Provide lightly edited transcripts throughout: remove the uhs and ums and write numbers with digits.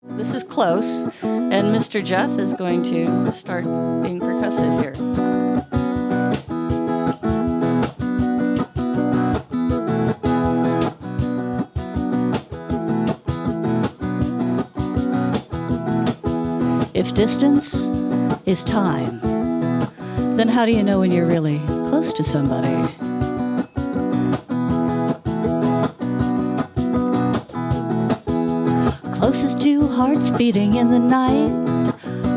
This is close, and Mr. Jeff is going to start being percussive here. If distance is time, then how do you know when you're really close to somebody? Close as two hearts beating in the night,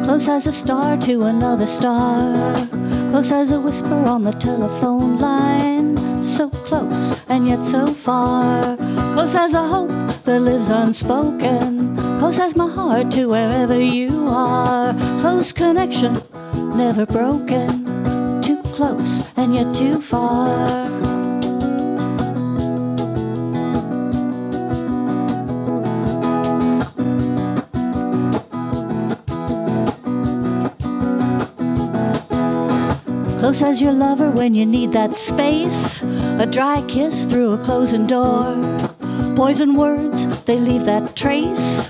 close as a star to another star, close as a whisper on the telephone line, so close and yet so far, close as a hope that lives unspoken, close as my heart to wherever you are, close connection, never broken, too close and yet too far. Close as your lover when you need that space, a dry kiss through a closing door, poison words, they leave that trace,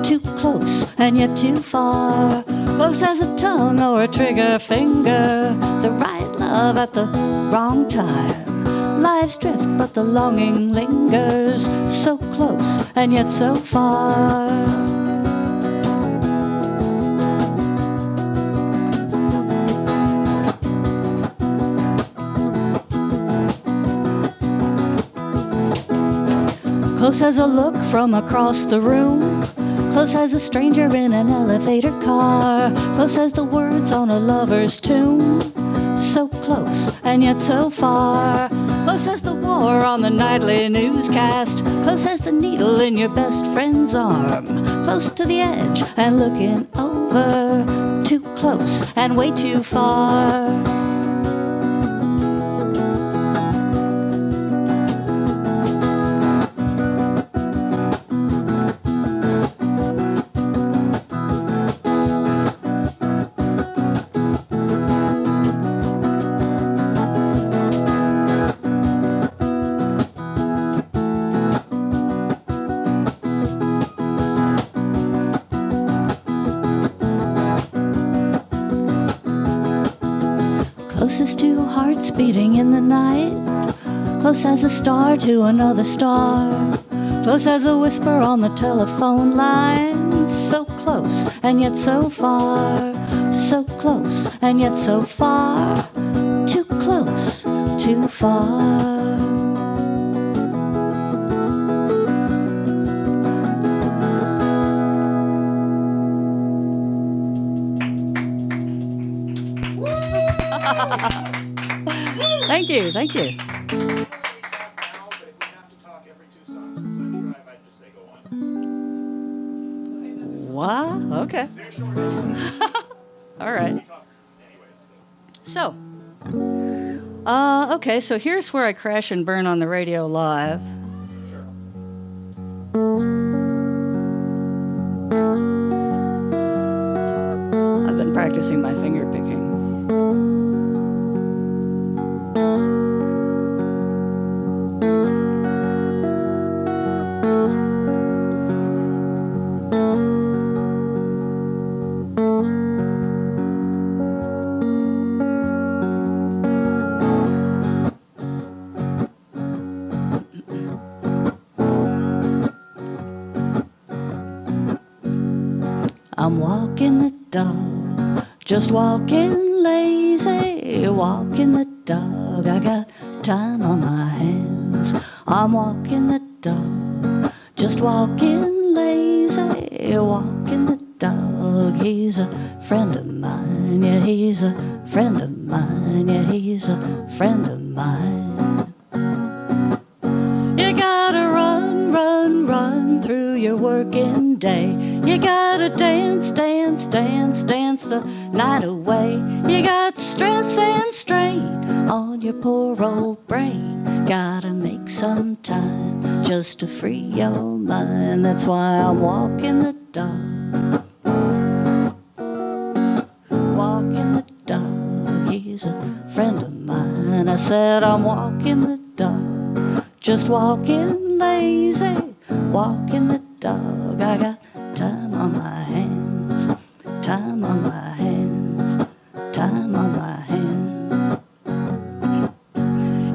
too close and yet too far, close as a tongue or a trigger finger, the right love at the wrong time, lives drift but the longing lingers, so close and yet so far. Close as a look from across the room, close as a stranger in an elevator car, close as the words on a lover's tune, so close and yet so far, close as the war on the nightly newscast, close as the needle in your best friend's arm, close to the edge and looking over, too close and way too far. Close as two hearts beating in the night, close as a star to another star, close as a whisper on the telephone line, so close and yet so far, so close and yet so far, too close, too far. Thank you, thank you. Wow, okay. All right. So, okay, so here's where I crash and burn on the radio live. I've been practicing my finger picking. I'm walking the dog, just walking lazy, walking the dog, I got time on my hands. I'm walking the dog, just walking lazy, walking the dog. He's a friend of mine, yeah, he's a friend of mine, yeah, he's a friend of mine. You gotta run, run, run through your working day. You gotta dance, dance, dance, dance the night away. You got stress and strain on your poor old brain. Gotta make some time just to free your mind. That's why I'm walking the dog. Walking the dog, he's a friend of mine. I said I'm walking the dog, just walking lazy, walking the dog. I got time on my hands, time on my hands, time on my hands.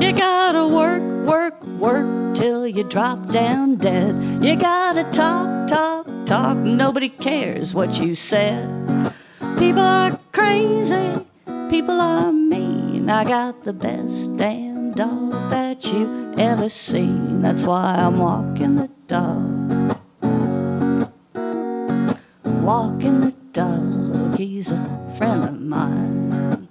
You gotta work, work, work till you drop down dead. You gotta talk, talk, talk, nobody cares what you said. People are crazy, people are mean. I got the best damn dog that you ever seen. That's why I'm walking the dog. Walking the dog, he's a friend of mine.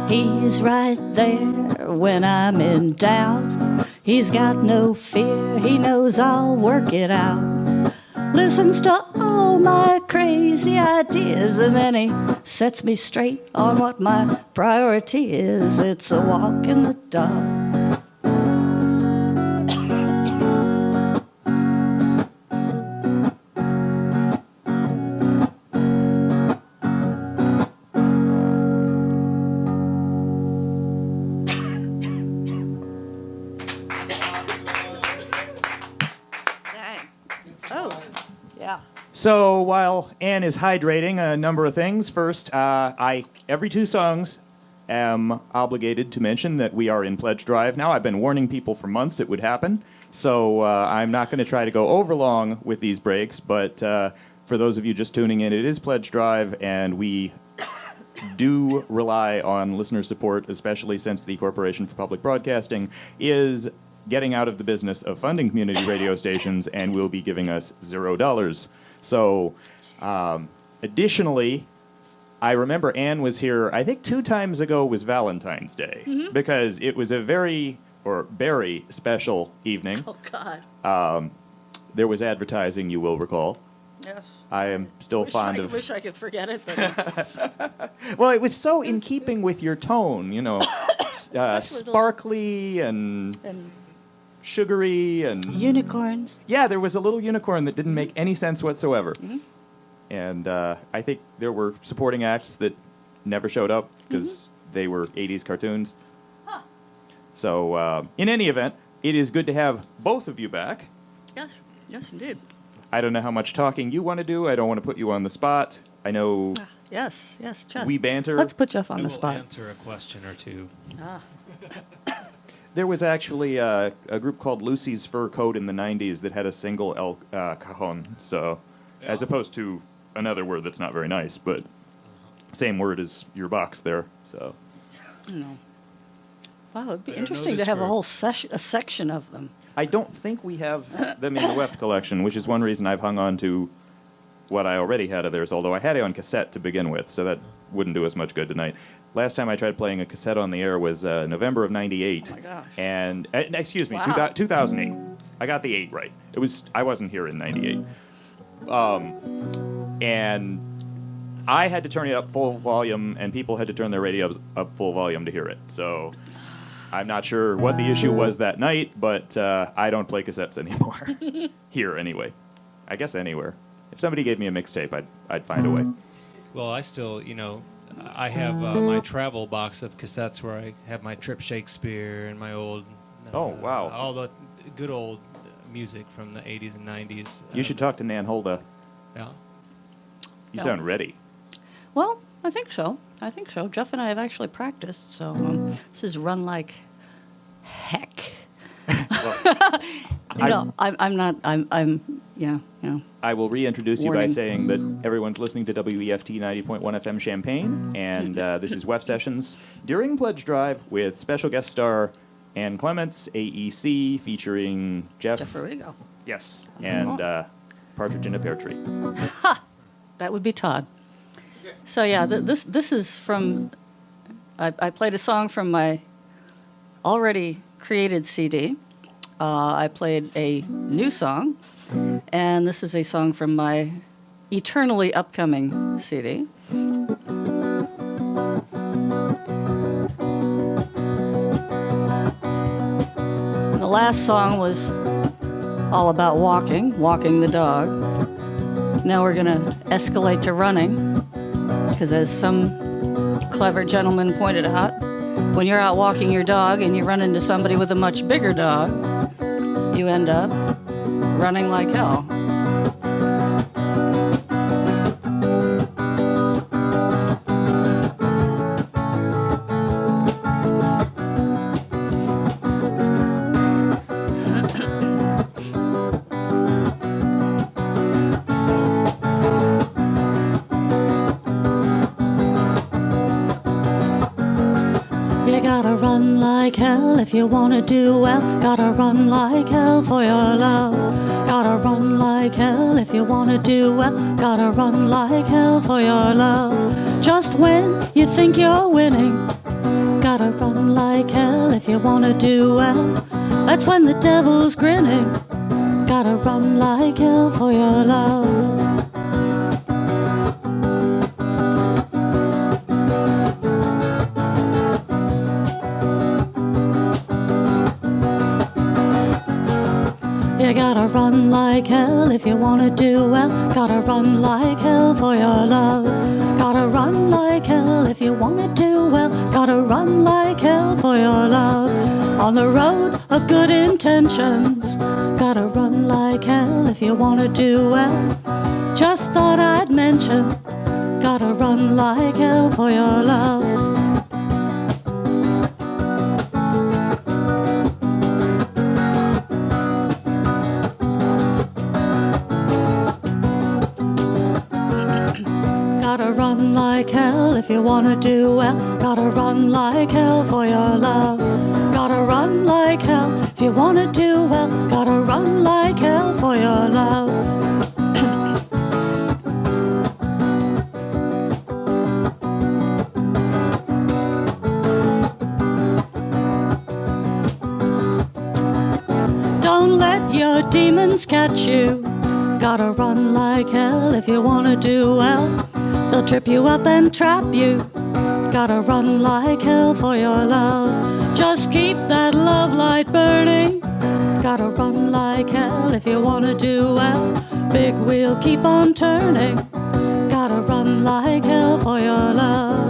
He's right there when I'm in doubt. He's got no fear, he knows I'll work it out. Listens to all my crazy ideas, and then he sets me straight on what my priority is. It's a walk in the dark. So while Ann is hydrating, a number of things. First, I every 2 songs am obligated to mention that we are in Pledge Drive now. I've been warning people for months it would happen, so I'm not going to try to go over long with these breaks, but for those of you just tuning in, it is Pledge Drive, and we do rely on listener support, especially since the Corporation for Public Broadcasting is getting out of the business of funding community radio stations and will be giving us $0. So, additionally, I remember Ann was here, I think 2 times ago was Valentine's Day, because it was a very special evening. Oh, God. There was advertising, you will recall. Yes. I am still fond of... wish I could forget it, but... Well, it was so in keeping with your tone, you know, sparkly and sugary and... Unicorns. Yeah, there was a little unicorn that didn't make any sense whatsoever. And I think there were supporting acts that never showed up because they were 80s cartoons. Huh. So in any event, it is good to have both of you back. Yes, yes, indeed. I don't know how much talking you want to do. I don't want to put you on the spot. I know Yes, Jeff. we banter. Let's put Jeff on the spot. We'll answer a question or two. There was actually a group called Lucy's Fur Coat in the 90s that had a single El Cajon, so as opposed to another word that's not very nice, but same word as your box there. So. No. Wow, it'd be interesting to have a whole section of them. I don't think we have them in the WEFT collection, which is one reason I've hung on to what I already had of theirs, although I had it on cassette to begin with, so that wouldn't do us much good tonight. Last time I tried playing a cassette on the air was November of '98. Oh my gosh. And, excuse me, Wow. 2008. I got the 8 right. I wasn't here in '98. And I had to turn it up full volume, and people had to turn their radios up full volume to hear it. So I'm not sure what the issue was that night, but I don't play cassettes anymore. Here, anyway. I guess anywhere. If somebody gave me a mixtape, I'd find a way. Well, I still, I have my travel box of cassettes where I have my Trip Shakespeare and my old... Oh, wow. All the good old music from the 80s and 90s. You should talk to Nan Holda. Yeah. You sound ready. Well, I think so. Jeff and I have actually practiced, so this is run like heck. No, I'm not. Yeah. I will reintroduce you by Warning. saying that everyone's listening to WEFT 90.1 FM Champaign, and this is WEFT Sessions during Pledge Drive with special guest star Ann Clements, AEC, featuring Jeff Arrigo. Yes, and Partridge in a Pear Tree. That would be Todd. So yeah, this is from. I played a song from my already created CD. I played a new song, and this is a song from my eternally upcoming CD. The last song was all about walking the dog. Now we're going to escalate to running, because as some clever gentleman pointed out, when you're out walking your dog and you run into somebody with a much bigger dog, you end up running like hell. You gotta run like hell if you wanna do well. Gotta run like hell for your love. Gotta run like hell if you wanna do well. Gotta run like hell for your love. Just when you think you're winning, gotta run like hell if you wanna do well. That's when the devil's grinning. Gotta run like hell for your love. You gotta run like hell if you wanna do well. Gotta run like hell for your love. Gotta run like hell if you wanna do well. Gotta run like hell for your love. On the road of good intentions, gotta run like hell if you wanna do well. Just thought I'd mention, gotta run like hell for your love. Gotta run like hell if you wanna do well. Gotta run like hell for your love. Gotta run like hell if you wanna do well. Gotta run like hell for your love. Don't let your demons catch you. Gotta run like hell if you wanna do well. They'll trip you up and trap you. Gotta run like hell for your love. Just keep that love light burning. Gotta run like hell if you wanna do well. Big wheel keep on turning. Gotta run like hell for your love.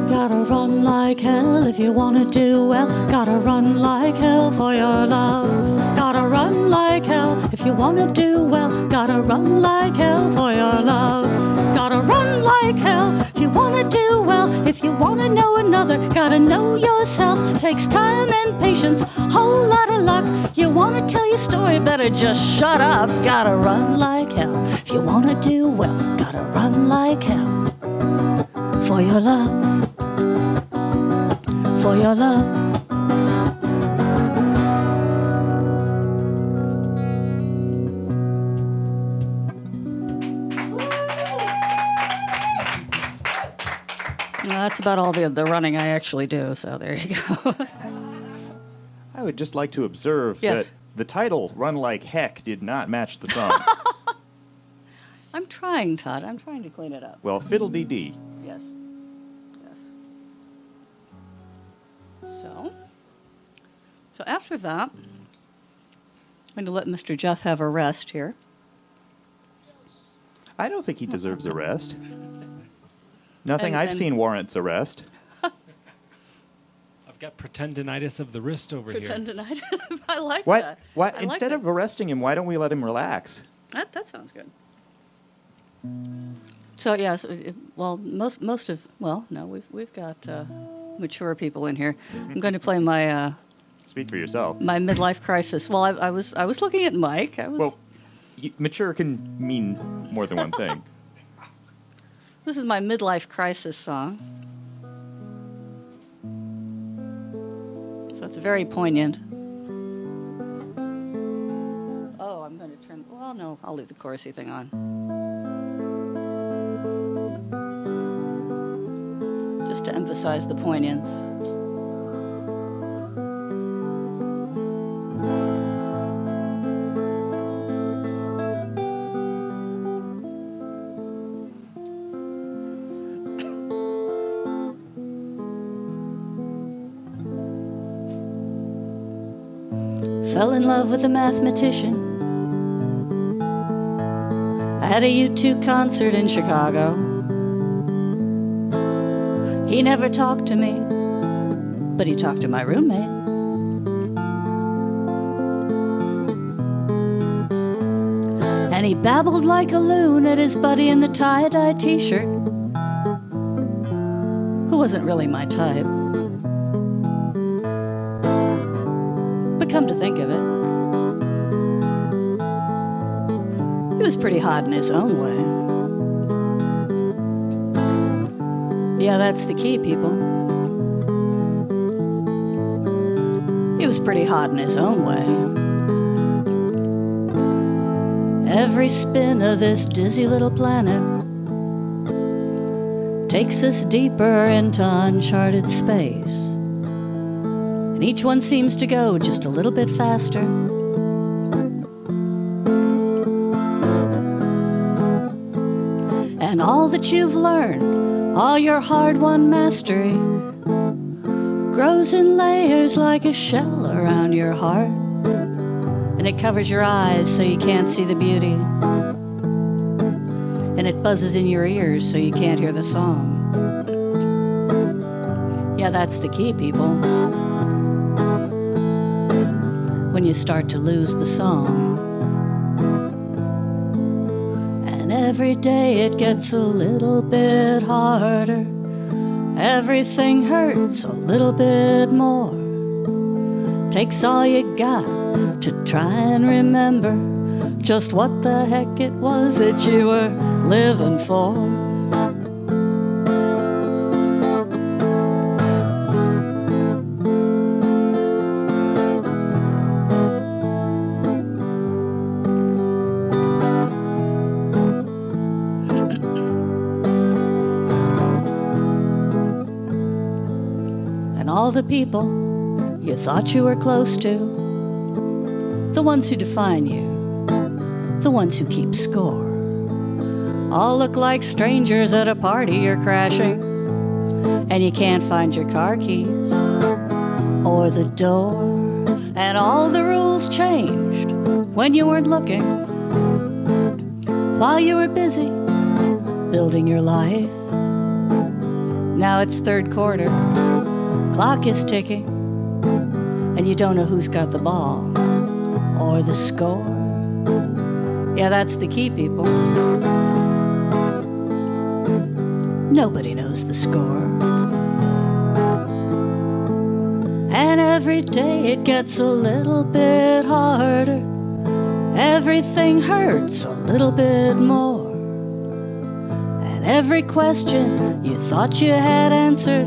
Gotta run like hell if you wanna do well. Gotta run like hell for your love. Gotta run like hell if you wanna do well. Gotta run like hell for your love. Gotta run like hell if you wanna do well. If you wanna know another, gotta know yourself. Takes time and patience, whole lot of luck. You wanna tell your story, better just shut up. Gotta run like hell if you wanna do well. Gotta run like hell for your love. For your love. Well, that's about all the running I actually do, so there you go. I would just like to observe Yes. that the title, Run Like Heck, did not match the song. I'm trying, Todd. I'm trying to clean it up. Well, fiddle-dee-dee. Yes. So after that, I'm going to let Mr. Jeff have a rest here. I don't think he deserves a rest. Nothing I've And- seen warrants a rest. I've got pretendinitis of the wrist over here. Pretendinitis. I like What? that. What? I like Instead that. of arresting him, why don't we let him relax? That sounds good. So yeah, we've got mature people in here. I'm going to play my Speak for yourself. my midlife crisis. Well, I was looking at Mike. Well, mature can mean more than one thing. This is my midlife crisis song. So it's very poignant. Oh, I'm going to turn. Well, no, I'll leave the chorusy thing on. Just to emphasize the poignance. Fell in love with a mathematician at a U2 concert in Chicago. He never talked to me, but he talked to my roommate. And he babbled like a loon at his buddy in the tie-dye t-shirt, who wasn't really my type. But come to think of it, he was pretty hot in his own way. Yeah, that's the key, people. He was pretty hot in his own way. Every spin of this dizzy little planet takes us deeper into uncharted space. And each one seems to go just a little bit faster. And all that you've learned, all your hard-won mastery, grows in layers like a shell around your heart. And it covers your eyes so you can't see the beauty. And it buzzes in your ears so you can't hear the song. Yeah, that's the key, people. When you start to lose the song. And every day it gets a little bit harder. Everything hurts a little bit more. Takes all you got to try and remember just what the heck it was that you were living for. And all the people you thought you were close to, the ones who define you, the ones who keep score, all look like strangers at a party you're crashing, and you can't find your car keys or the door. And all the rules changed when you weren't looking, while you were busy building your life. Now it's third quarter, clock is ticking, and you don't know who's got the ball or the score. Yeah, that's the key, people. Nobody knows the score. And every day it gets a little bit harder. Everything hurts a little bit more. And every question you thought you had answered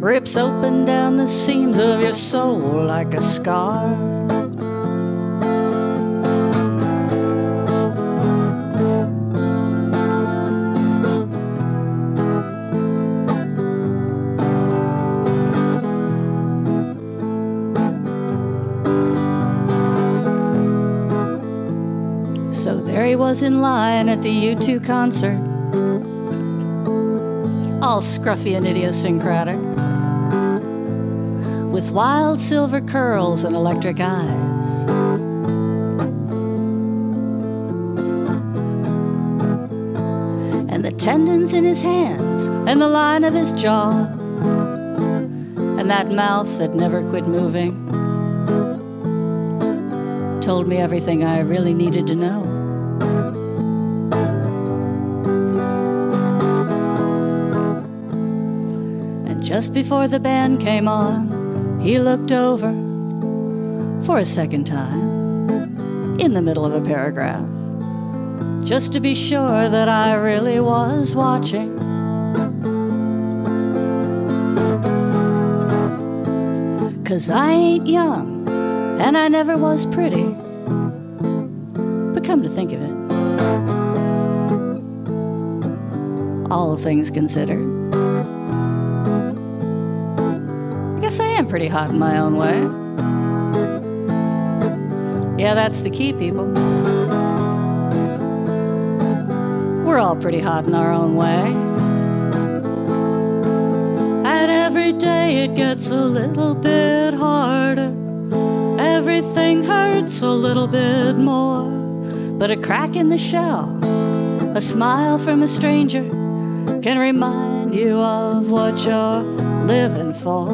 rips open down the seams of your soul like a scar. So there he was in line at the U2 concert, all scruffy and idiosyncratic, with wild silver curls and electric eyes. And the tendons in his hands, and the line of his jaw, and that mouth that never quit moving, told me everything I really needed to know. And just before the band came on, he looked over for a second time in the middle of a paragraph, just to be sure that I really was watching. 'Cause I ain't young, and I never was pretty. But come to think of it, all things considered, I guess I am pretty hot in my own way. Yeah, that's the key, people. We're all pretty hot in our own way. And every day it gets a little bit harder. Everything hurts a little bit more. But a crack in the shell, a smile from a stranger, can remind you of what you're living for.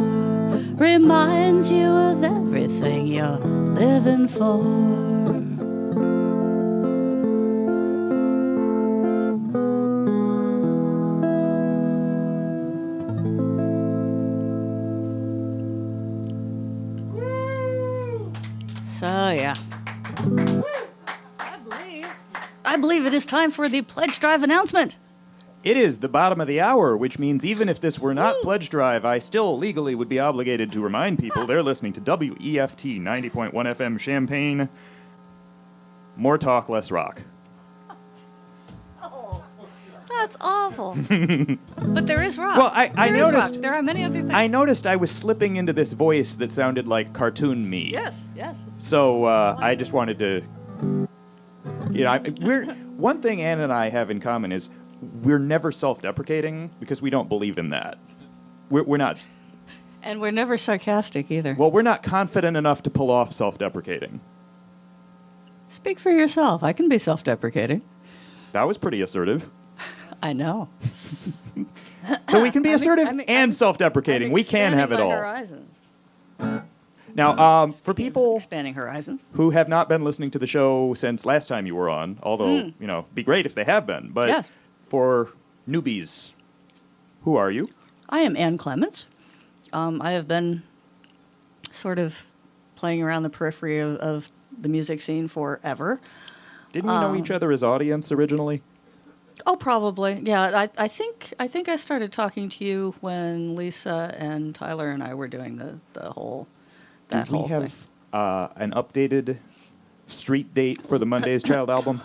Reminds you of everything you're living for. So, yeah. I believe it is time for the Pledge Drive announcement. It is the bottom of the hour, which means even if this were not Pledge Drive, I still legally would be obligated to remind people they're listening to WEFT 90.1 FM Champaign. More talk, less rock. Oh, that's awful. But there is rock. Well, I noticed. Rock. There are many other things. I noticed I was slipping into this voice that sounded like cartoon me. Yes, yes. So I just wanted to, one thing Ann and I have in common is we're never self-deprecating because we don't believe in that. We're not. And we're never sarcastic either. Well, we're not confident enough to pull off self-deprecating. Speak for yourself. I can be self-deprecating. That was pretty assertive. I know. So we can be assertive and self-deprecating. We can have it all. Horizons. Now, for people expanding horizons who have not been listening to the show since last time you were on, although, be great if they have been, but yes. For newbies, who are you? I am Ann Clements. I have been sort of playing around the periphery of the music scene forever. Didn't we know each other as audience originally? Oh, probably. Yeah, I think I started talking to you when Lisa and Tyler and I were doing the whole thing. Do we have an updated street date for the Monday's Child album?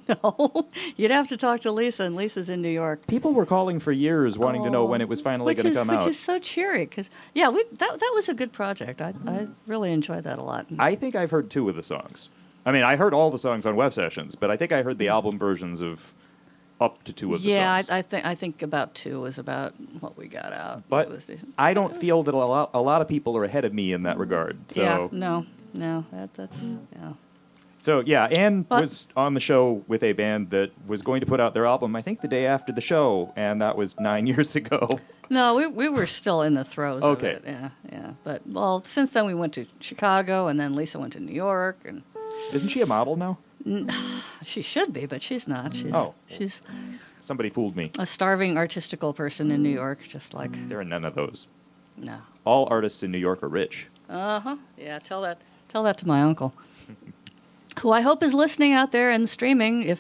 No, you'd have to talk to Lisa, and Lisa's in New York. People were calling for years wanting to know when it was finally going to come out. Which is so cheery, because, that was a good project. I really enjoyed that a lot. I think I've heard 2 of the songs. I mean, I heard all the songs on Web Sessions, but I think I heard the album versions of up to 2 of the songs. Yeah, I think about 2 was about what we got out. But I don't feel that a lot of people are ahead of me in that regard. So. Yeah, no, that's, yeah. So, yeah, Ann was on the show with a band that was going to put out their album, I think, the day after the show, and that was 9 years ago. No, we were still in the throes of it. Yeah. But, since then we went to Chicago, and then Lisa went to New York. And isn't she a model now? She should be, but she's not. She's somebody fooled me. A starving artistical person in New York, just like... There are none of those. No. All artists in New York are rich. Uh-huh. Yeah, tell that to my uncle. Who I hope is listening out there and streaming.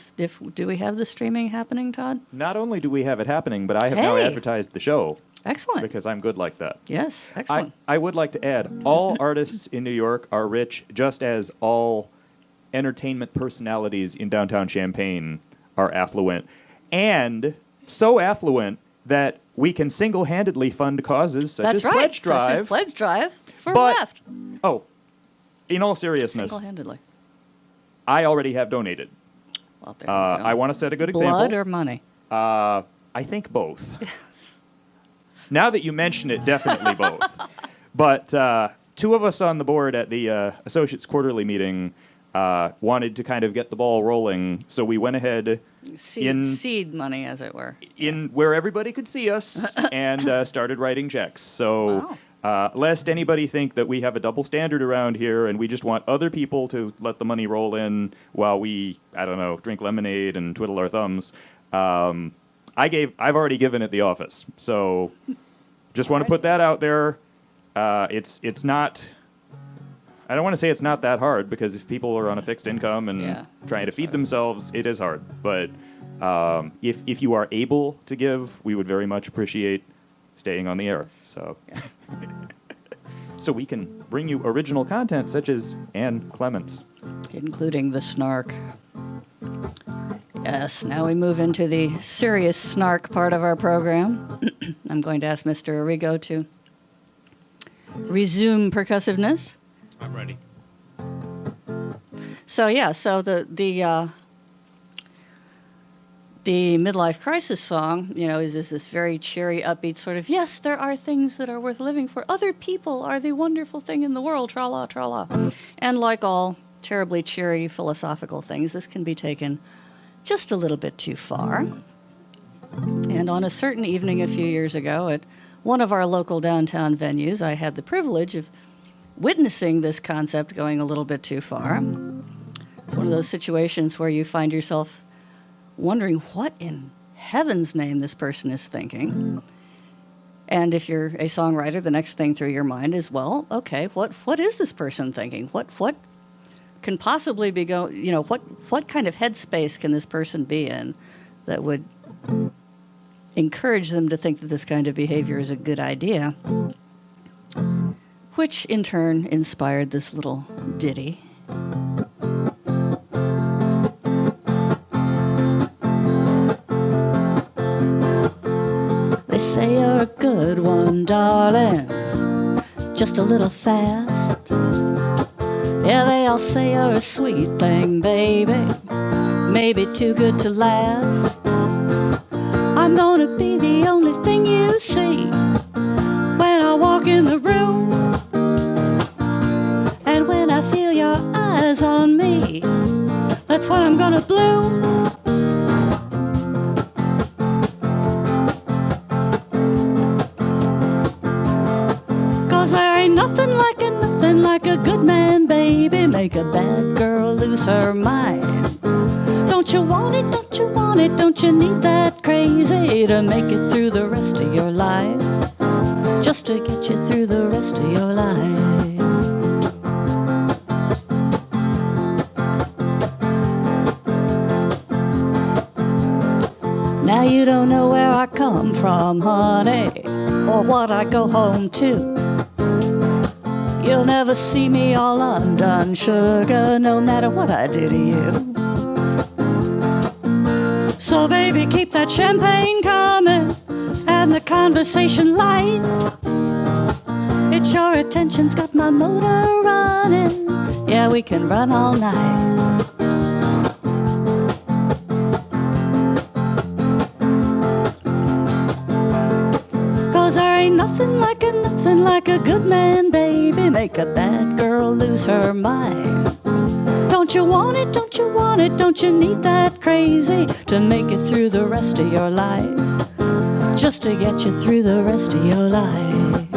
Do we have the streaming happening, Todd? Not only do we have it happening, but I have now advertised the show. Excellent. Because I'm good like that. Yes, excellent. I would like to add, all artists in New York are rich, just as all entertainment personalities in downtown Champaign are affluent. And so affluent that we can single-handedly fund causes such as Pledge Drive. Such as Pledge Drive for WEFT. Oh, in all seriousness. Single-handedly. I already have donated. Well, there you go. I want to set a good example. Blood or money? I think both. Now that you mention it, definitely both. But two of us on the board at the Associates Quarterly meeting wanted to kind of get the ball rolling, so we went ahead Seed money, as it were. In where everybody could see us and started writing checks. So lest anybody think that we have a double standard around here and we just want other people to let the money roll in while we, I don't know, drink lemonade and twiddle our thumbs, I've already given at the office. So just want to put that out there. It's not, I don't want to say it's not that hard, because if people are on a fixed income and trying to feed themselves, it is hard. But if you are able to give, we would very much appreciate staying on the air. So, so we can bring you original content such as Ann Clements. Including the snark. Yes, now we move into the serious snark part of our program. I'm going to ask Mr. Arrigo to resume percussiveness. I'm ready. So the midlife crisis song, is this very cheery, upbeat sort of, yes, there are things that are worth living for. Other people are the wonderful thing in the world, tra-la, tra-la. And like all terribly cheery philosophical things, this can be taken just a little bit too far. And on a certain evening a few years ago at one of our local downtown venues, I had the privilege of witnessing this concept going a little bit too far. It's one of those situations where you find yourself wondering what in heaven's name this person is thinking. And if you're a songwriter, the next thing through your mind is, well, okay, what is this person thinking? What can possibly be going, what kind of headspace can this person be in that would encourage them to think that this kind of behavior is a good idea? Which in turn inspired this little ditty. They say you're a good one, darling, just a little fast. Yeah, they all say you're a sweet thing, baby, maybe too good to last. I'm gonna be the only thing you see when I walk in the room, and when I feel your eyes on me, that's when I'm gonna bloom. There ain't nothing like a good man, baby, make a bad girl lose her mind. Don't you want it, don't you want it, don't you need that crazy to make it through the rest of your life? Just to get you through the rest of your life. Now you don't know where I come from, honey, or what I go home to. You'll never see me all undone, sugar, no matter what I do to you. So baby, keep that champagne coming and the conversation light. It's your attention's got my motor running. Yeah, we can run all night. Cause there ain't nothing like a good man, baby, make a bad girl lose her mind. Don't you want it, don't you want it, don't you need that crazy to make it through the rest of your life? Just to get you through the rest of your life.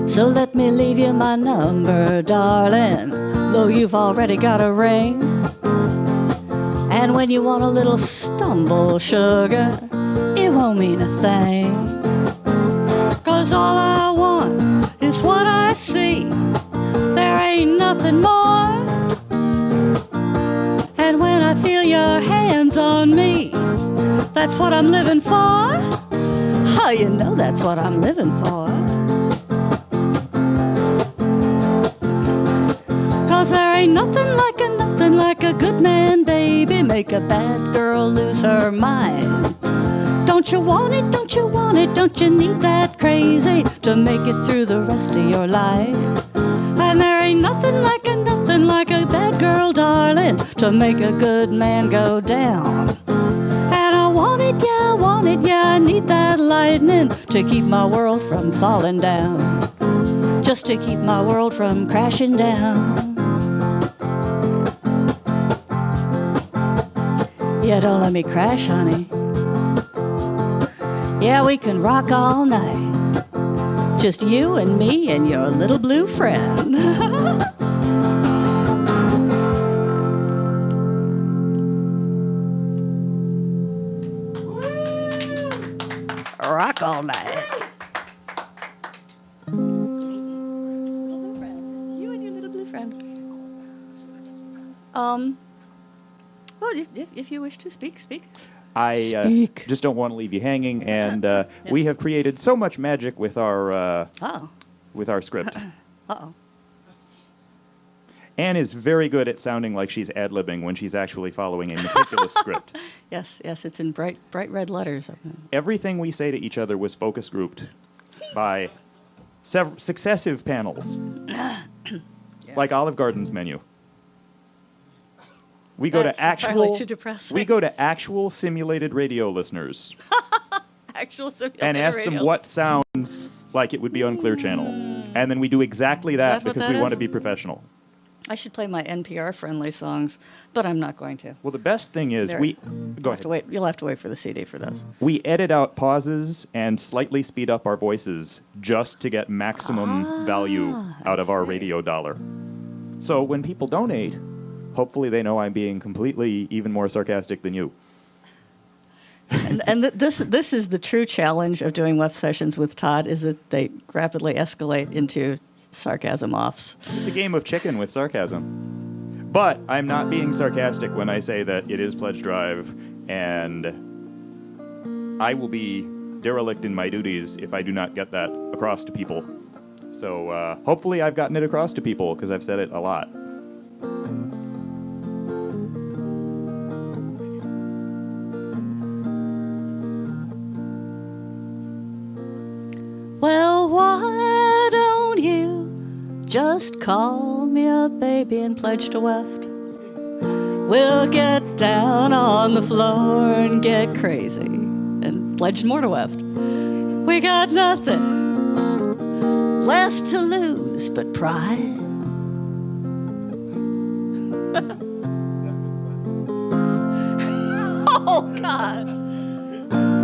So let me leave you my number, darling, though you've already got a ring. And when you want a little stumble, sugar, it won't mean a thing. Cause all I want is what I see, there ain't nothing more. And when I feel your hands on me, that's what I'm living for. Oh, you know that's what I'm living for. make a bad girl lose her mind. Don't you want it, don't you want it, don't you need that crazy to make it through the rest of your life? And there ain't nothing like a bad girl, darling, to make a good man go down. And I want it, yeah, I need that lightning to keep my world from falling down. Just to keep my world from crashing down. Yeah, don't let me crash, honey. Yeah, we can rock all night. Just you and me and your little blue friend. Rock all night. You and your little blue friend. Well, if you wish to speak. I just don't want to leave you hanging, and we have created so much magic with our script. Uh-oh. Anne is very good at sounding like she's ad-libbing when she's actually following a meticulous script. Yes, it's in bright red letters. Everything we say to each other was focus grouped by successive panels, like Olive Garden's menu. We go to actual simulated radio listeners. Actual simulated and ask radio. them what sounds like it would be on Clear Channel. And then we do exactly that because we want to be professional. I should play my NPR-friendly songs, but I'm not going to. Well, the best thing is You'll have to wait for the CD for those. We edit out pauses and slightly speed up our voices just to get maximum value out of our radio dollar. So when people donate, hopefully they know I'm being completely even more sarcastic than you. And this is the true challenge of doing WEFT sessions with Todd, is that they rapidly escalate into sarcasm offs. It's a game of chicken with sarcasm. But I'm not being sarcastic when I say that it is Pledge Drive, and I will be derelict in my duties if I do not get that across to people. So hopefully I've gotten it across to people, because I've said it a lot. Well, why don't you just call me up, baby, and pledge to WEFT? We'll get down on the floor and get crazy and pledge more to WEFT. We got nothing left to lose but pride. Oh, God.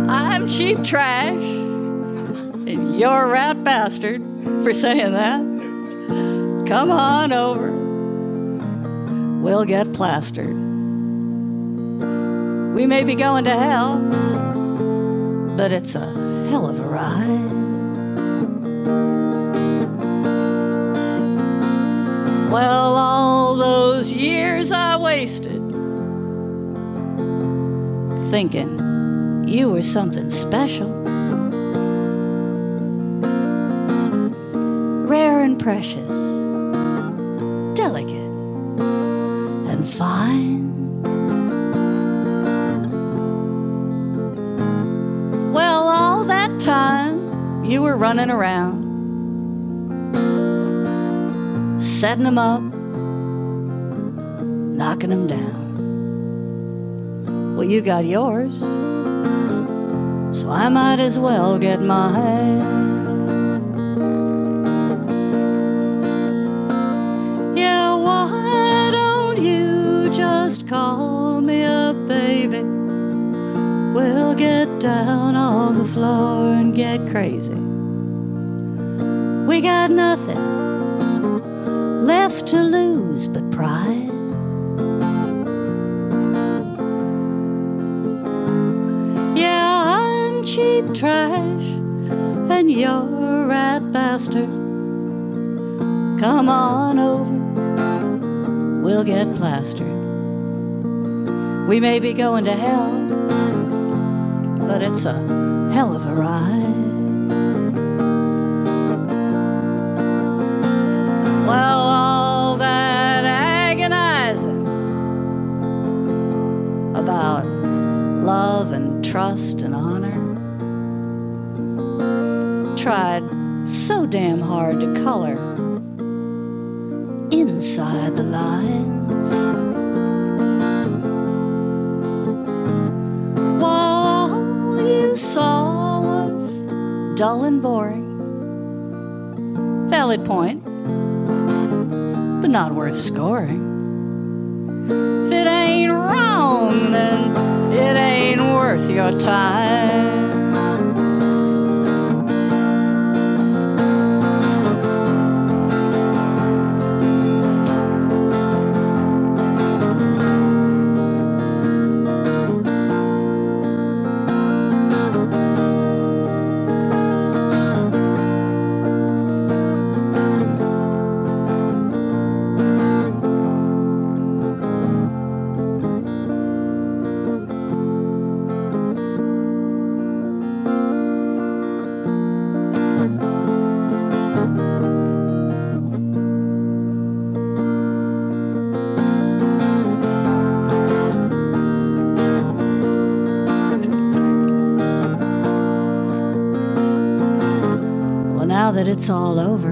I'm cheap trash. And you're a rat bastard for saying that. Come on over. We'll get plastered. We may be going to hell, but it's a hell of a ride. Well, all those years I wasted thinking you were something special. Rare and precious, delicate and fine. Well, all that time you were running around, setting them up, knocking them down. Well, you got yours, so I might as well get mine. Call me up, baby. We'll get down on the floor and get crazy. We got nothing left to lose but pride. Yeah, I'm cheap trash and you're a rat bastard. Come on over, we'll get plastered. We may be going to hell, but it's a hell of a ride. Well, all that agonizing just an honor. Tried so damn hard to color inside the lines, while all you saw was dull and boring. Valid point, but not worth scoring. If it ain't wrong, then it ain't worth your time. Now that it's all over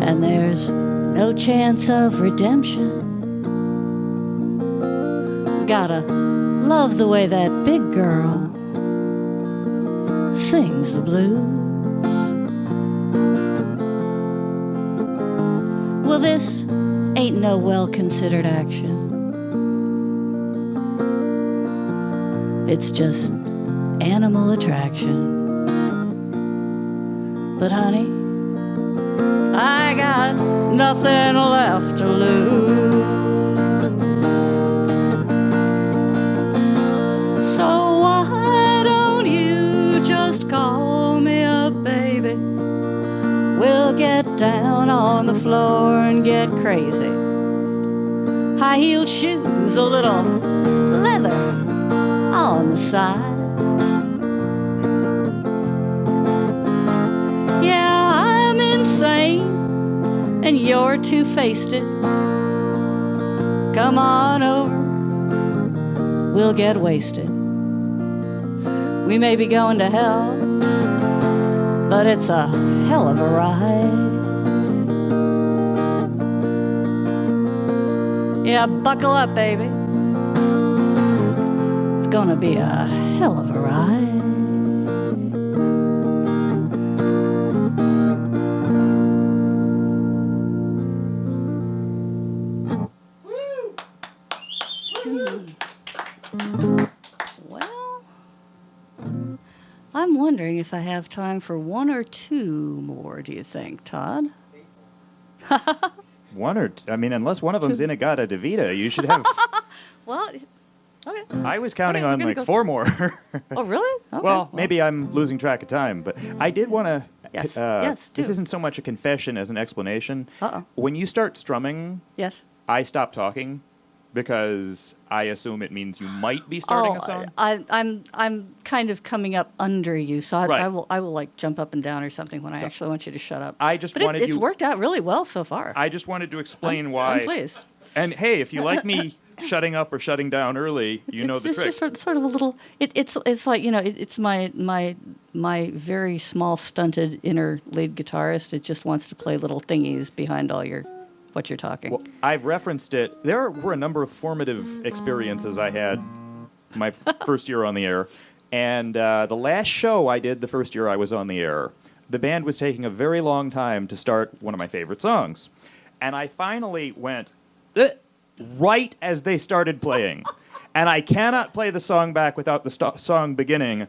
and there's no chance of redemption, gotta love the way that big girl sings the blues. Well, this ain't no well-considered action. It's just animal attraction. But honey, I got nothing left to lose. So why don't you just call me up, baby? We'll get down on the floor and get crazy. High-heeled shoes, a little leather on the side. And you're two-faced it. Come on over, we'll get wasted. We may be going to hell, but it's a hell of a ride. Yeah, buckle up, baby. It's gonna be a hell of a ride. Well, I'm wondering if I have time for one or two more, do you think, Todd? One or two? I mean, unless one of them's Inagata Devita, you should have... Well, okay. I was counting Okay, on like four more. Oh, really? Okay. Well, maybe I'm losing track of time, but I did want to... Yes, yes, This do. isn't so much a confession as an explanation. Uh-oh. When you start strumming, Yes. I stop talking because I assume it means you might be starting a song. I'm kind of coming up under you, so Right. I will like jump up and down or something when I actually want you to shut up. I just but wanted it's you... worked out really well so far. I just wanted to explain why. I'm pleased. And hey, if you like me shutting up or shutting down early, you know the trick. It's just sort of a little. It's like, you know, it's my very small stunted inner lead guitarist. It just wants to play little thingies behind all what you're talking. Well, I've referenced it. There were a number of formative experiences I had my first year on the air. And the last show I did the first year I was on the air, the band was taking a very long time to start one of my favorite songs. And I finally went, right as they started playing. And I cannot play the song back without the song beginning,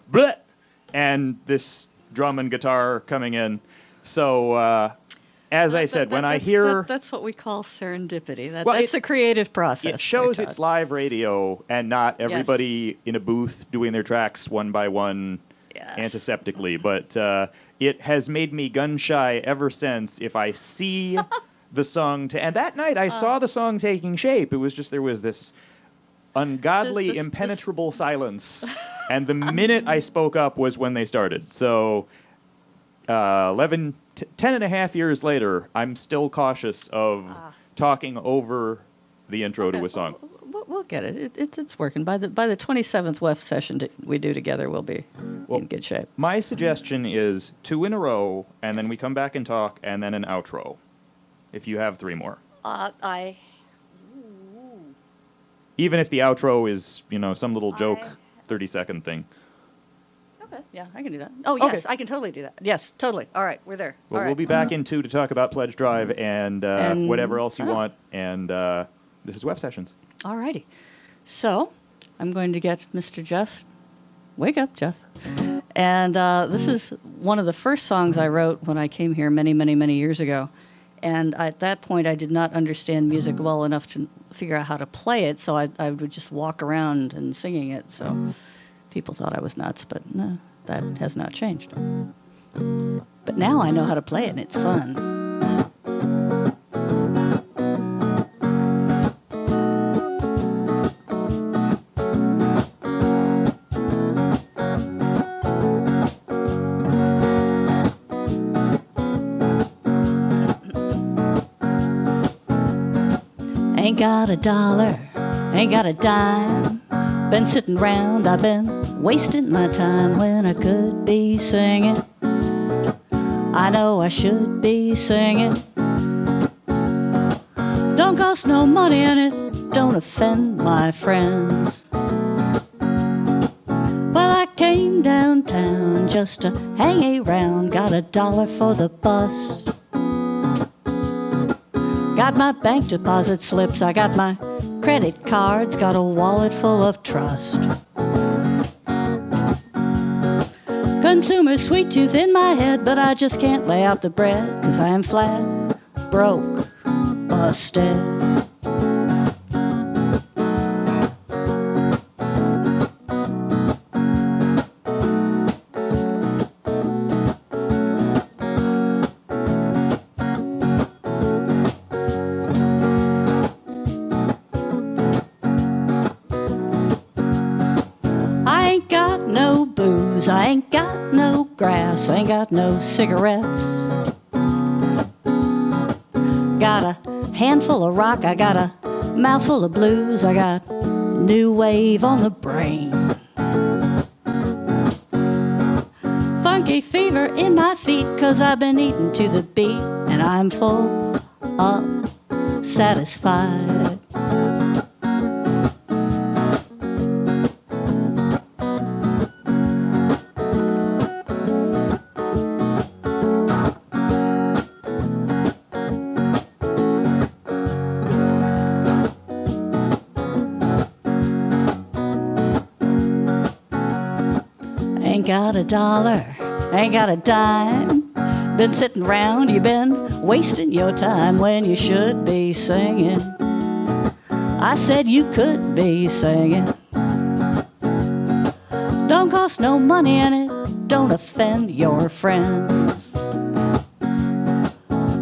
and this drum and guitar coming in. So... as I said, when I hear... That's what we call serendipity. Well, that's the creative process. It shows it's live radio and not everybody in a booth doing their tracks one by one antiseptically. But it has made me gun-shy ever since if I see the song... And that night I saw the song taking shape. It was just there was this ungodly, impenetrable silence. And the minute I spoke up was when they started. So 10 and a half years later, I'm still cautious of talking over the intro to a song. we'll get it. It's working. By the 27th WEFT session we do together, we'll be in good shape. My suggestion is 2 in a row, and then we come back and talk, and then an outro, if you have 3 more. Even if the outro is, some little joke 30-second thing. Okay. Yeah, I can do that. Oh, yes, okay. I can totally do that. Yes, totally. All right, we're there. Well, we'll be back in 2 to talk about Pledge Drive and whatever else you want, and this is WEF Sessions. All righty. So I'm going to get Mr. Jeff. Wake up, Jeff. And this is one of the first songs I wrote when I came here many, many, many years ago. And at that point, I did not understand music well enough to figure out how to play it, so I would just walk around and singing it. So people thought I was nuts, but no, that has not changed. But now I know how to play it, and it's fun. Ain't got a dollar, ain't got a dime. Been sitting round, I've been wasting my time when I could be singing. I know I should be singing. Don't cost no money and it don't offend my friends. Well, I came downtown just to hang around. Got a dollar for the bus. Got my bank deposit slips, I got my credit cards, got a wallet full of trust. Consumer sweet tooth in my head, but I just can't lay out the bread, 'cause I am flat, broke, busted. I ain't got no grass, ain't got no cigarettes. Got a handful of rock, I got a mouthful of blues, I got new wave on the brain. Funky fever in my feet, 'cause I've been eating to the beat, and I'm full up, satisfied. Ain't got a dollar, ain't got a dime. Been sitting round, you been wasting your time when you should be singing. I said you could be singing. Don't cost no money and it don't offend your friends.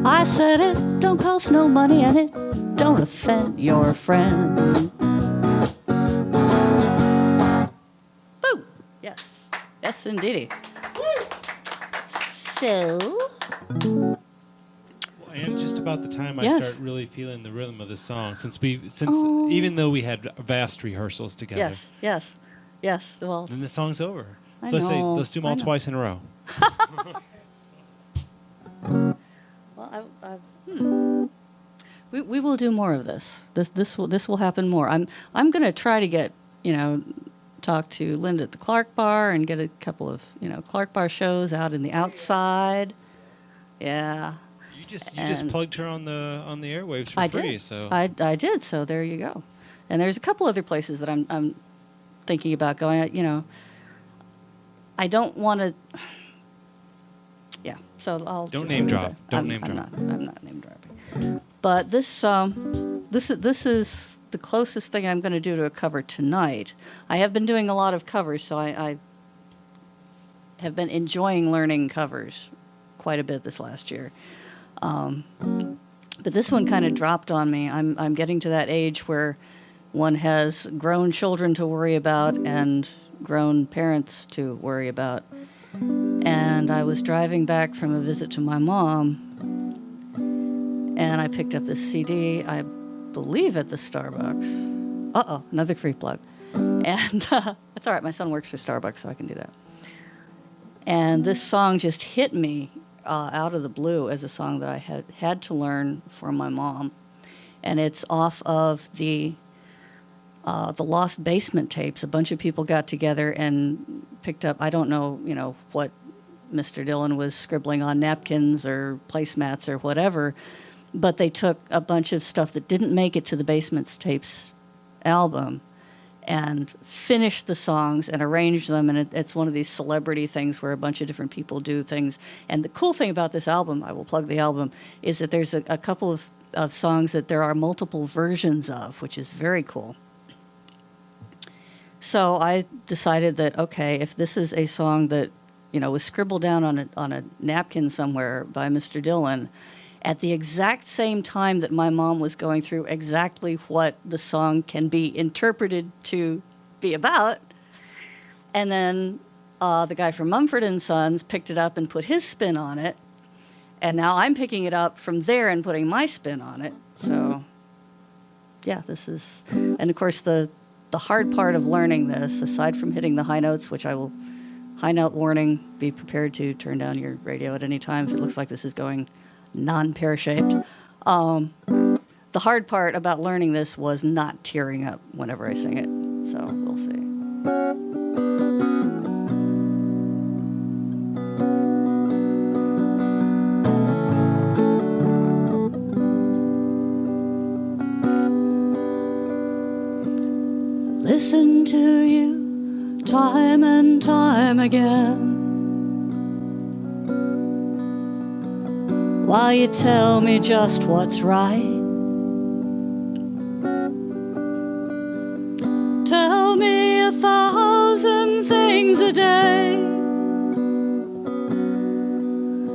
I said it don't cost no money and it don't offend your friends. Boo! Yes. Yes, indeedy. So... And just about the time I start really feeling the rhythm of the song, even though we had vast rehearsals together. Yes. Well, then the song's over. So I say, let's do them all twice in a row. Well, we will do more of this. This will happen more. I'm going to try to get talk to Linda at the Clark Bar and get a couple of Clark Bar shows out in the outside. Yeah. You just plugged her on the airwaves for free. Did. So I did. So there you go. And there's a couple other places that I'm thinking about going. I don't want to. Yeah. So I'll don't name drop. Don't name drop. I'm not name dropping. But this is the closest thing I'm going to do to a cover tonight. I have been doing a lot of covers, so I have been enjoying learning covers quite a bit this last year. But this one kind of dropped on me. I'm getting to that age where one has grown children to worry about and grown parents to worry about. And I was driving back from a visit to my mom, and I picked up this CD, I believe at the Starbucks. Uh-oh, another free plug. And that's all right. My son works for Starbucks, so I can do that. And this song just hit me out of the blue as a song that I had to learn from my mom. And it's off of the Lost Basement tapes. A bunch of people got together and picked up, I don't know, what Mr. Dillon was scribbling on napkins or placemats or whatever, but they took a bunch of stuff that didn't make it to the Basements tapes album and finished the songs and arranged them, and it's one of these celebrity things where a bunch of different people do things. And the cool thing about this album, I will plug the album, is that there's a couple of songs that there are multiple versions of, which is very cool. So I decided that, okay, if this is a song that was scribbled down on a napkin somewhere by Mr. Dillon, at the exact same time that my mom was going through exactly what the song can be interpreted to be about, and then the guy from Mumford & Sons picked it up and put his spin on it, and now I'm picking it up from there and putting my spin on it. So, yeah, this is... And, of course, the hard part of learning this, aside from hitting the high notes, which I will... High note warning, be prepared to turn down your radio at any time if it looks like this is going non-pear-shaped. The hard part about learning this was not tearing up whenever I sing it, so we'll see. Listen to you time and time again, while you tell me just what's right. Tell me 1,000 things a day,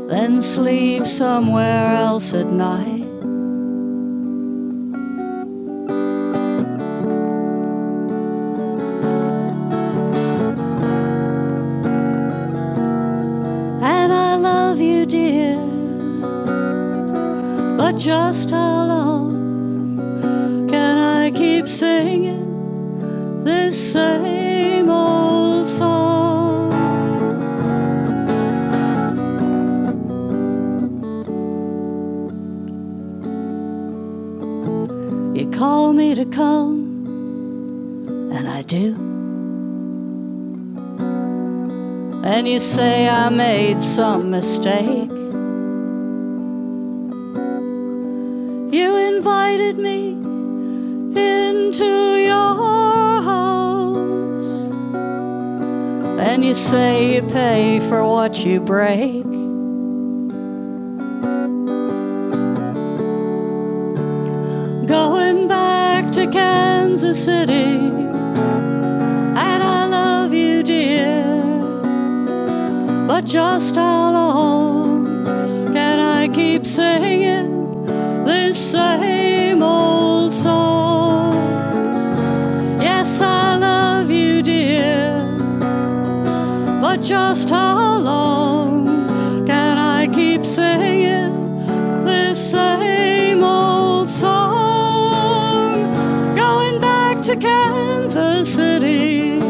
then sleep somewhere else at night. But just how long can I keep singing this same old song? You call me to come, and I do. And you say I made some mistake. You invited me into your house, and you say you pay for what you break. Going back to Kansas City, and I love you, dear, but just how long can I keep singing this same old song? Yes, I love you, dear, but just how long can I keep singing this same old song? Going back to Kansas City.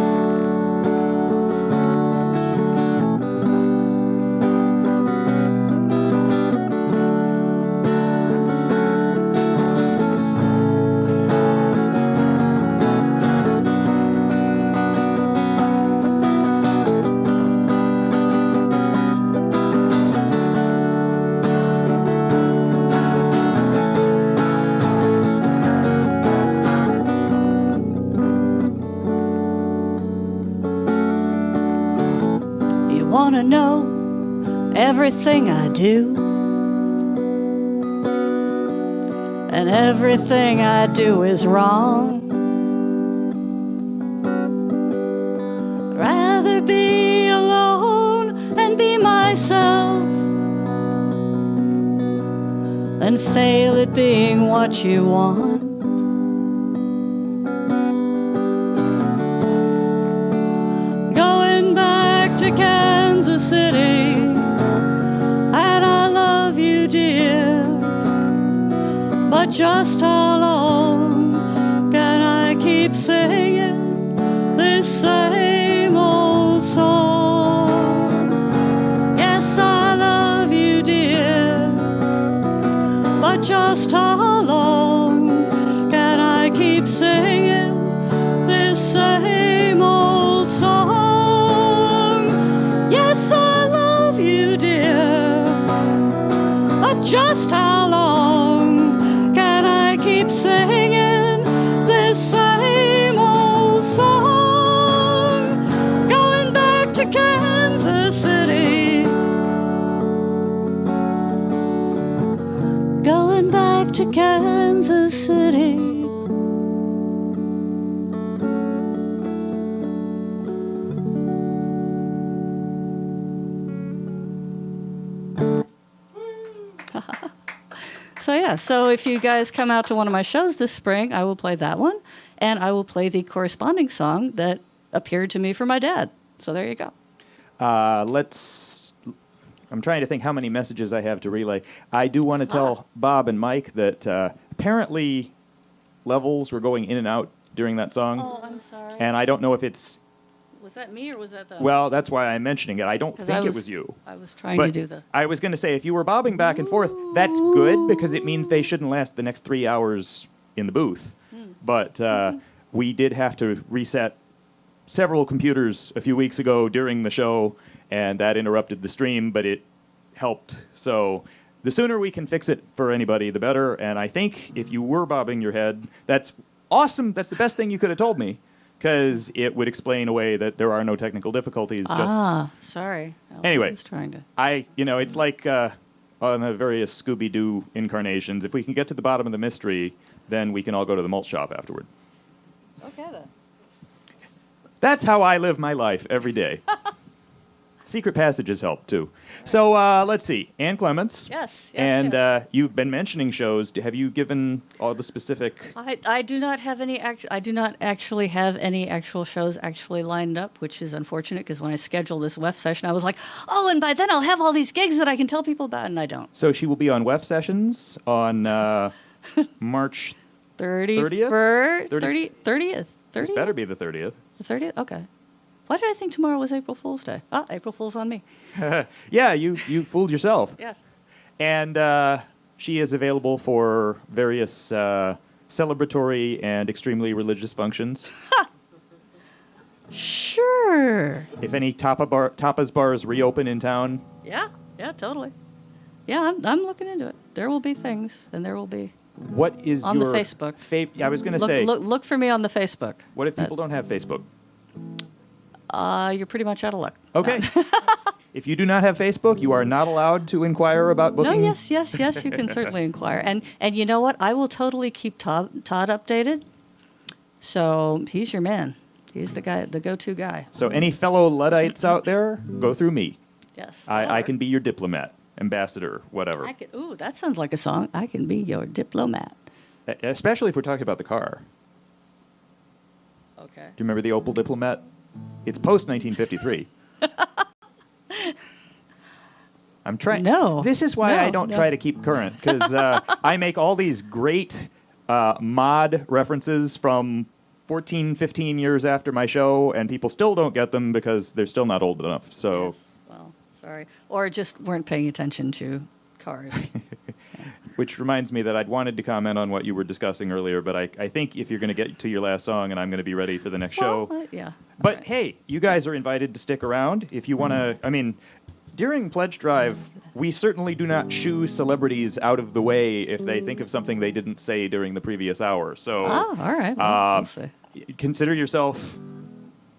Want to know everything I do, and everything I do is wrong. Rather be alone and be myself than fail at being what you want. Going back to Kansas City, and I love you, dear, but just how long can I keep just how long can I keep singing this same old song? Yes, I love you, dear, but just how long can I keep singing this same old song? Going back to Kansas City, going back to Kansas City. So yeah, so if you guys come out to one of my shows this spring, I will play that one, and I will play the corresponding song that appeared to me for my dad. So there you go. I'm trying to think how many messages I have to relay. I do want to tell Bob and Mike that apparently levels were going in and out during that song. Oh, I'm sorry. And I don't know if it's... Was that me or was that the... Well, that's why I'm mentioning it. I don't think it was you. I was trying to do the... I was going to say, if you were bobbing back and forth, that's good because it means they shouldn't last the next 3 hours in the booth. But we did have to reset several computers a few weeks ago during the show, and that interrupted the stream, but it helped. So the sooner we can fix it for anybody, the better. And I think if you were bobbing your head, that's awesome. That's the best thing you could have told me, because it would explain away that there are no technical difficulties. Sorry. Anyway, I was trying to... it's like on the various Scooby-Doo incarnations. If we can get to the bottom of the mystery, then we can all go to the malt shop afterward. Okay, then. That's how I live my life every day. Secret passages help, too. So let's see. Ann Clements. Yes. And you've been mentioning shows. Have you given all the specific... I do not have any... I do not actually have any actual shows actually lined up, which is unfortunate, because when I scheduled this WEFT session, I was like, oh, and by then I'll have all these gigs that I can tell people about, and I don't. So she will be on WEFT sessions on March 30th? 30th. This better be the 30th. The 30th? Okay. Why did I think tomorrow was April Fool's Day? Oh, April Fool's on me. Yeah, you fooled yourself. Yes. And she is available for various celebratory and extremely religious functions. Sure. If any tapas bars reopen in town. Yeah, totally. Yeah, I'm looking into it. There will be things, and there will be... What is on your... the Facebook. I was going to say... Look for me on the Facebook. What if people don't have Facebook? You're pretty much out of luck. Okay. If you do not have Facebook, you are not allowed to inquire about booking. No, yes, you can certainly inquire. And you know what? I will totally keep Todd updated. So he's your man. He's the guy, the go-to guy. So any fellow Luddites out there, go through me. Yes. I can be your diplomat, ambassador, whatever. Ooh, that sounds like a song. I can be your diplomat. Especially if we're talking about the car. Okay. Do you remember the Opel Diplomat? It's post-1953. I'm trying. No. This is why I don't try to keep current, because I make all these great mod references from 14, 15 years after my show, and people still don't get them because they're still not old enough. So. Yes. Well, sorry. Or just weren't paying attention to cars. Which reminds me that I'd wanted to comment on what you were discussing earlier, but I think if you're going to get to your last song, and I'm going to be ready for the next show. Yeah. But hey, you guys are invited to stick around if you want to. I mean, during Pledge Drive, we certainly do not shoo celebrities out of the way if they think of something they didn't say during the previous hour. So, all right. We'll see. Consider yourself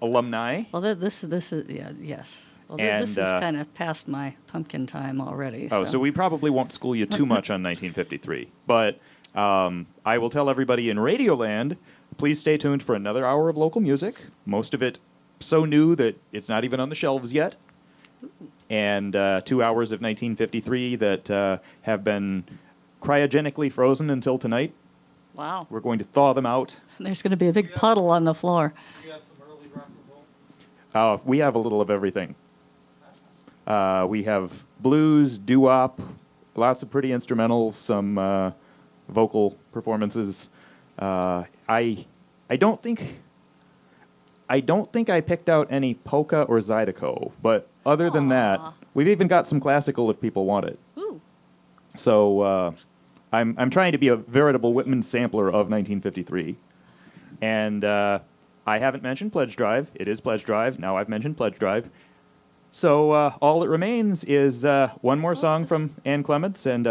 alumni. Well, this is yes. Well, this is kind of past my pumpkin time already. Oh, so we probably won't school you too much on 1953. But I will tell everybody in Radioland, please stay tuned for another hour of local music. Most of it so new that it's not even on the shelves yet. And 2 hours of 1953 that have been cryogenically frozen until tonight. Wow. We're going to thaw them out. There's going to be a big puddle on the floor. We have some early rock and roll. We have a little of everything. We have blues, doo-wop, lots of pretty instrumentals, some vocal performances. I don't think I picked out any polka or zydeco, but other than that, we've even got some classical if people want it. Ooh. So I'm trying to be a veritable Whitman sampler of 1953. And I haven't mentioned Pledge Drive. It is Pledge Drive. Now I've mentioned Pledge Drive. So all that remains is one more song from Ann Clements and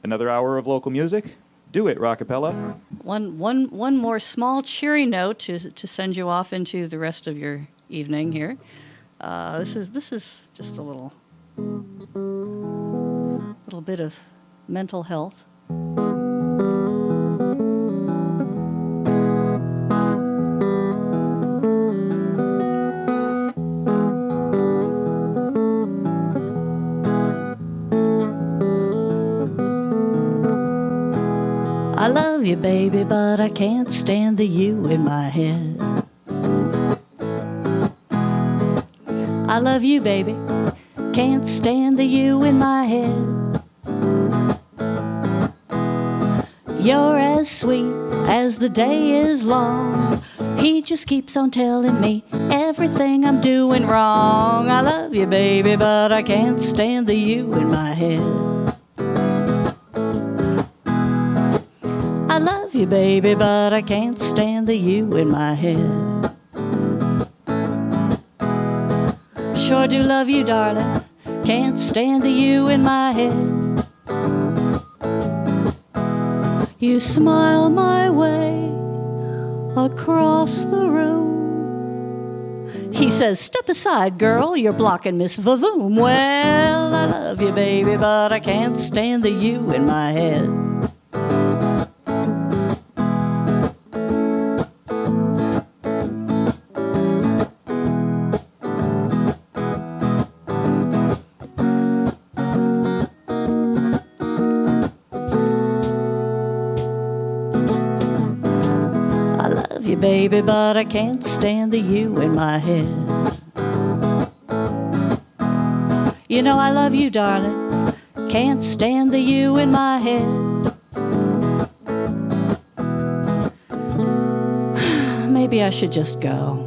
another hour of local music. Do it, Rockapella. One more small cheery note to send you off into the rest of your evening here. This is just a little bit of mental health. I love you, baby, but I can't stand the you in my head. I love you, baby, can't stand the you in my head. You're as sweet as the day is long. He just keeps on telling me everything I'm doing wrong. I love you, baby, but I can't stand the you in my head. I love you, baby, but I can't stand the you in my head. Sure do love you, darling, can't stand the you in my head. You smile my way across the room. He says, step aside, girl, you're blocking Miss Vavoom. Well, I love you, baby, but I can't stand the you in my head. Baby, but I can't stand the you in my head. You know I love you, darling, can't stand the you in my head. Maybe I should just go.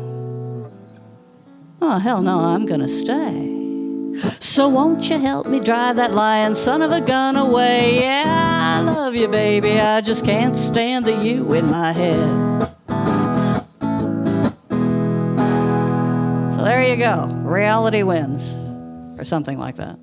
Oh, hell no, I'm gonna stay. So won't you help me drive that lying son of a gun away? Yeah, I love you, baby, I just can't stand the you in my head. So there you go. Reality wins, or something like that.